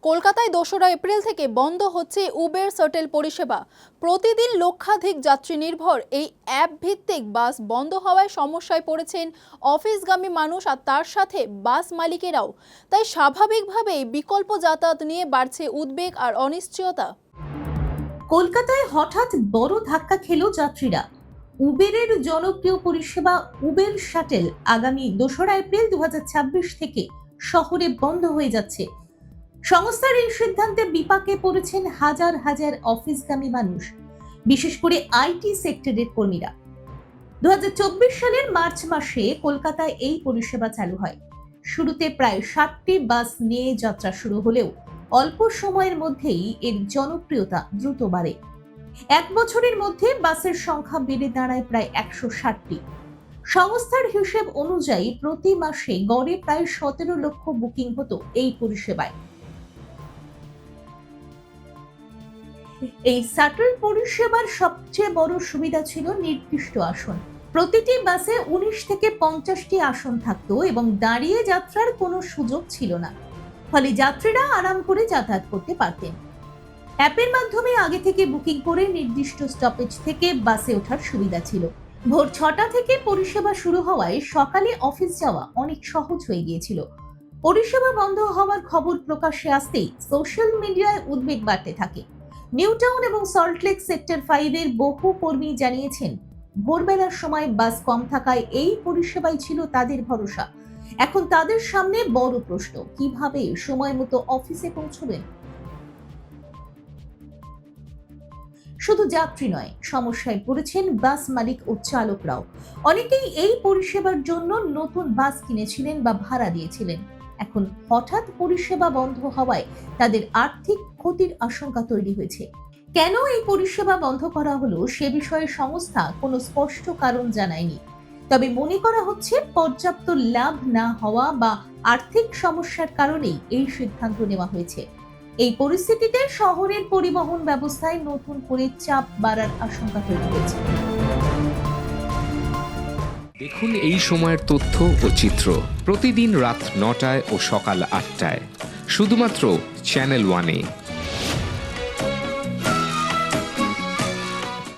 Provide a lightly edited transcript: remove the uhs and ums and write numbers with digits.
কলকাতায় ২রা এপ্রিল থেকে বন্ধ হচ্ছে উবের শাটল পরিষেবা। প্রতিদিন লক্ষাধিক যাত্রী নির্ভর এই অ্যাপ ভিত্তিক বাস বন্ধ হওয়ায় সমস্যায় পড়েছেন অফিসগামী মানুষ আর তার সাথে বাস মালিকেরাও। তাই স্বাভাবিকভাবেই বিকল্প যাতায়াত নিয়ে বাড়ছে উদ্বেগ আর অনিশ্চয়তা। কলকাতায় হঠাৎ বড় ধাক্কা খেল যাত্রীরা। উবেরের জনপ্রিয় পরিষেবা উবের শাটল আগামী ২রা এপ্রিল ২০২৬ থেকে শহরে বন্ধ হয়ে যাচ্ছে। সংস্থার এই সিদ্ধান্তে বিপাকে পড়েছেন হাজার হাজার অফিসগামী মানুষ, বিশেষ করে আইটি সেক্টরের কর্মীরা। ২০২৪ সালের মার্চ মাসে কলকাতায় এই পরিষেবা চালু হয়। শুরুতে প্রায় ৬০টি বাস নিয়ে যাত্রা শুরু হলেও অল্প সময়ের মধ্যেই এর জনপ্রিয়তা দ্রুত বাড়ে। এক বছরের মধ্যে বাসের সংখ্যা বেড়ে দাঁড়ায় প্রায় ১৬০টি। সংস্থার হিসেব অনুযায়ী প্রতি মাসে গড়ে প্রায় ১৭ লক্ষ বুকিং হতো এই পরিষেবায়। এই শাটল পরিষেবার সবচেয়ে বড় সুবিধা ছিল নির্দিষ্ট আসন। প্রতিটি বাসে ১৯ থেকে ৫০টি আসন থাকতো এবং দাঁড়িয়ে যাত্রার কোনো সুযোগ ছিল না। ফলে যাত্রীরা আরাম করে যাতায়াত করতে পারতেন। অ্যাপের মাধ্যমে আগে থেকে বুকিং করে নির্দিষ্ট স্টপেজ থেকে বাসে ওঠার সুবিধা ছিল। ভোর ৬টা থেকে পরিষেবা শুরু হওয়ায় সকালে অফিস যাওয়া অনেক সহজ হয়ে গিয়েছিল। পরিষেবা বন্ধ হওয়ার খবর প্রকাশ্যে আসতেই সোশ্যাল মিডিয়ায় উদ্বেগ বাড়তে থাকে। নিউ টাউন এবং সল্টলেক সেক্টর 5 এর বহু কর্মী জানিয়েছেন, ভোরবেলার সময় বাস কম থাকায় এই পরিষেবাই ছিল তাদের ভরসা। এখন তাদের সামনে বড় প্রশ্ন, কিভাবে সময় মতো অফিসে পৌঁছবেন। শুধু যাত্রী নয়, সমস্যায় পড়েছেন বাস মালিক ও চালকরাও। অনেকেই এই পরিষেবার জন্য নতুন বাস কিনেছিলেন বা ভাড়া দিয়েছিলেন। এখন হঠাৎ পরিষেবা বন্ধ হওয়ায় তাদের আর্থিক ক্ষতির আশঙ্কা তৈরি হয়েছে। কেন এই পরিষেবা বন্ধ করা হলো সে বিষয়ে সংস্থা কোনো স্পষ্ট কারণ জানায়নি। তবে মনে করা হচ্ছে পর্যাপ্ত লাভ না হওয়া বা আর্থিক সমস্যার কারণেই এই সিদ্ধান্ত নেওয়া হয়েছে। এই পরিস্থিতিতে শহরের পরিবহন ব্যবস্থায় নতুন করে চাপ বাড়ার আশঙ্কা তৈরি হয়েছে। দেখুন এই সময়ের তথ্য ও চিত্র প্রতিদিন রাত ৯টায় ও সকাল ৮টায় শুধুমাত্র চ্যানেল 1-এ।